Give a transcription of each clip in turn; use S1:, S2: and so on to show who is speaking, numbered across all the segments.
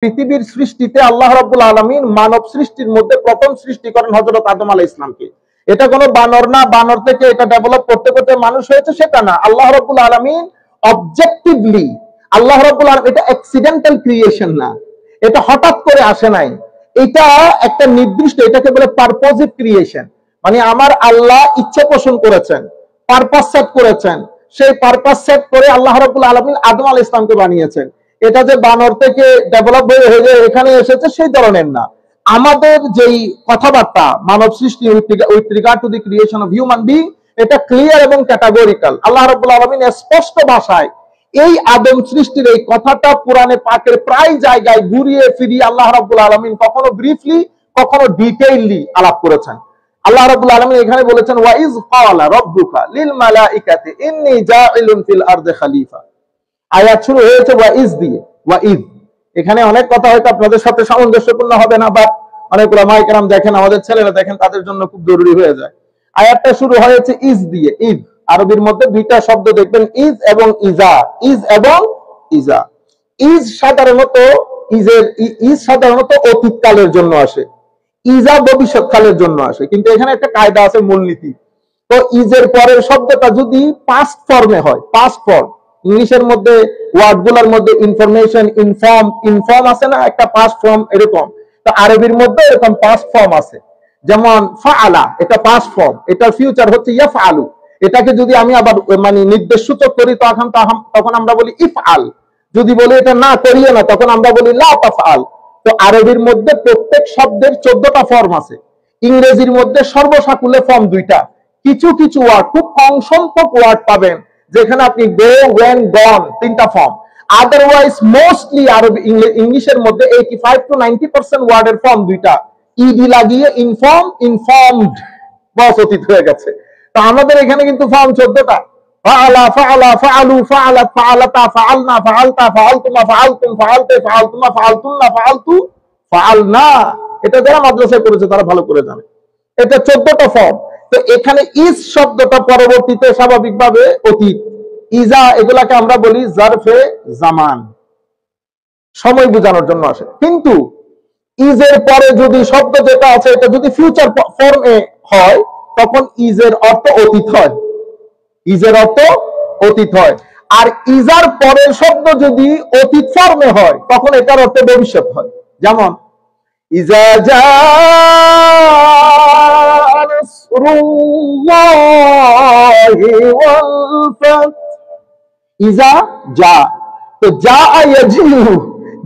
S1: পৃথিবীর সৃষ্টিতে আল্লাহ রাব্বুল আলামিন মানব সৃষ্টির মধ্যে প্রথম সৃষ্টি করেন হযরত আদম আলাইহিস সালামকে। এটা কোনো বানর না, বানর থেকে এটা ডেভেলপ করতে করতে মানুষ হয়েছে সেটা না। আল্লাহ রাব্বুল আলামিন অবজেক্টিভলি, আল্লাহ রাব্বুল আলামিন, এটা অ্যাক্সিডেন্টাল ক্রিয়েশন না, এটা হঠাৎ করে আসে নাই, এটা একটা নির্দিষ্ট, এটাকে বলে পারপোজিভ ক্রিয়েশন। মানে আমার আল্লাহ ইচ্ছে পোষণ করেছেন, পারপাস সেট করেছেন, সেই পারপাস সেট করে আল্লাহ রাব্বুল আলামিন আদম আলাইহিস সালামকে বানিয়েছেন। এটা যে বানর থেকে ডেভেলপ হয়ে যে এখানে এসেছে সেই ধরনের না। আমাদের যেই কথাবার্তা মানব সৃষ্টি with regard to the creation of human being, এটা ক্লিয়ার এবং ক্যাটাগরিক্যাল। আল্লাহ রাব্বুল আলামিন স্পষ্ট ভাষায় এই আদম সৃষ্টির এই কথাটা কোরআনে পাকের প্রায় জায়গায় ঘুরিয়ে ফিরিয়ে আল্লাহ রাব্বুল আলামিন কখনো ব্রিফলি কখনো ডিটেইললি আলাপ করেছেন। আল্লাহ রাব্বুল আলামিন এখানে বলেছেন ওয়াইজ ক্বালা রাব্বুকা লিল মালাইকাতি ইন্নী জাইলুন ফিল আরদি খলিফা। আয়াত শুরু হয়েছে ওয়াইজ দিয়ে, ওয়াইজ। এখানে অনেক কথা হয়তো আপনাদের সাথে সামঞ্জস্যপূর্ণ হবে না, বা অনেক উলামায়ে কেরাম দেখেন, আমাদের ছেলেরা দেখেন, তাদের জন্য খুব জরুরি হয়ে যায়। আয়াতটা শুরু হয়েছে ইজ দিয়ে। ইজ আরবির মধ্যে দুইটা শব্দ দেখবেন, ইজ এবং ইজা। ইজ এবং ইজা। ইজ সাধারণত অতীতকালের জন্য আসে, ইজা ভবিষ্যৎকালের জন্য আসে। কিন্তু এখানে একটা কায়দা আছে, মূলনীতি। তো ইজের পরের শব্দটা যদি পাস্ট ফর্মে হয়, পাস্ট ফর্ম, ইংলিশের মধ্যে ওয়ার্ডগুলোর মধ্যে ইনফরমেশন, ইনফর্ম আছে না, একটা পাস্ট ফর্ম এরকম। তো আরবির মধ্যে এরকম পাস্ট ফর্ম আছে। যেমন ফাআলা, এটা পাস্ট ফর্ম, এটার ফিউচার হচ্ছে ইয়াফআলু। এটাকে যদি আমি আবার মানে নির্দেশ সূচক করি তখন আমরা বলি ইফআল। যদি বলি এটা না করিও না, তখন আমরা বলি লা তাফআল। তো আরবির মধ্যে প্রত্যেক শব্দের 14টা ফর্ম আছে। ইংরেজির মধ্যে সর্বসাকুল্যে ফর্ম 2টা। কিছু কিছু ওয়ার্ড, খুব কম সংখ্যক ওয়ার্ড পাবেন যেখানে আপনি গো, ওয়েন, গন 3টা ফর্ম। আদারওয়াইজ মোস্টলি আরবি ইংলিশের মধ্যে 85 to 90% ওয়ার্ডের ফর্ম 2টা। ইডি লাগিয়ে ইনফর্ম, ইনফর্মড, বস অতীত হয়ে গেছে। তো আমাদের এখানে কিন্তু ফর্ম 14টা। ফাআলা, ফাআলা, ফাআলু, ফাআলাত, ফাআলাতা, ফাআলনা, ফাআলতা, ফাআলতুমা, ফাআলতুম, ফাআলতে, ফাআলতুমা, ফাআলতুন্না, ফাআলতু, ফাআলনা। এটা যারা মাদ্রাসায় পড়েছে তারা ভালো করে জানে। এটা 14টা ফর্ম। তো এখানে ইজ শব্দটা পরবর্তীতে স্বাভাবিকভাবে অতীত, ইজা এগুলাকে আমরা বলি জারফে জামান, সময় বোঝানোর জন্য আসে। কিন্তু ইজের পরে যদি শব্দ যেটা আছে এটা যদি ফিউচার ফর্মে হয় তখন ইজের অর্থ অতীত হয়, ইজের অর্থ অতীত হয়। আর ইজার পরের শব্দ যদি অতীত ফর্মে হয় তখন এটার অর্থ ভবিষ্যৎ হয়। যেমন ইজা জা নাসরুল্লাহি ওয়াল ফাত, ইজা যা। তো যা ইয়াজিউ,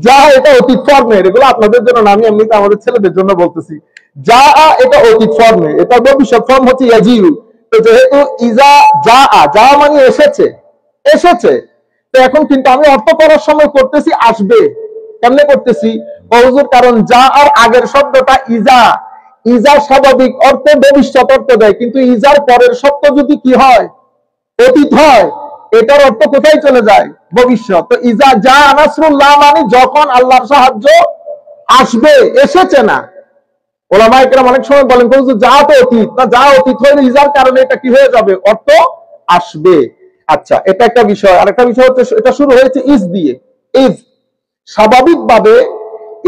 S1: যা এটা অতীত ফর্মের, এগুলো আপনাদের জন্য না, আমি এমনিতে আমাদের ছেলেদের জন্য বলতেছি। যা এটা অতীত ফর্মে, এটা ভবিষ্যৎ ফর্ম হচ্ছে ইয়াজিউ। তো যেহেতু ইজা যা, যা মানে এসেছে, এসেছে। তো এখন কিন্তু আমি অর্থ করার সময় করতেছি আসবে। কেমনে করতেছি? হুজুর, কারণ যা আর আগের শব্দটা ইজা, ইজা স্বাভাবিক অর্থে ভবিষ্যৎ অর্থ দেয়, কিন্তু ইজার পরের শব্দ যদি কি হয়, অতীত হয়, এটার অর্থ কোথায় চলে যায়? ভবিষ্যৎ। তো ইজা যা নাসরুল্লাহ মানে যখন আল্লাহর সাহায্য আসবে, এসেছে না। ওলামায়ে কেরাম অনেক সময় বলেন হুজুর যা তো অতীত, না যা অতীত হলে ইজার কারণে এটা কি হয়ে যাবে? অর্থ আসবে। আচ্ছা, এটা একটা বিষয়। আরেকটা বিষয় হচ্ছে এটা শুরু হয়েছে ইজ দিয়ে। ইজ স্বাভাবিকভাবে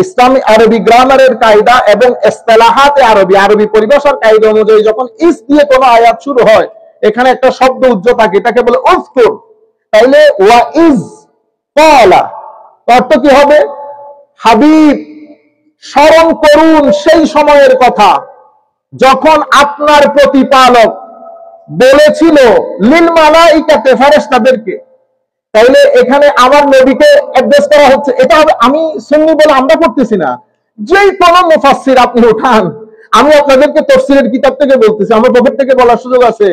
S1: ইসলামী আরবি গ্রামারের কায়দা এবং ইসতিলাহাতে আরবি, আরবি পরিভাষার কায়দা অনুযায়ী যখন ইজ দিয়ে কোনো আয়াত শুরু হয়, এখানে একটা শব্দ উজ্জ্ব থাকে, এটাকে বলে উযকুর। তাইলে ওয়া ইজ ক্বালা অর্থ কি হবে? হাবিব, স্মরণ করুন সেই সময়ের কথা যখন আপনার প্রতিপালক বলেছিল লিল মালাইকাতে, ফেরেশতাদেরকে। তাইলে এখানে আমার নবীকে অ্যাড্রেস করা হচ্ছে। এটা আমি সুন্নি বলে আমরা করতেছি না, যে কোনো মুফাসসির আপনি উঠান। আমি আপনাদেরকে তাফসীরের কিতাব থেকে বলতেছি, আমার প্রফেট থেকে বলার সুযোগ আছে?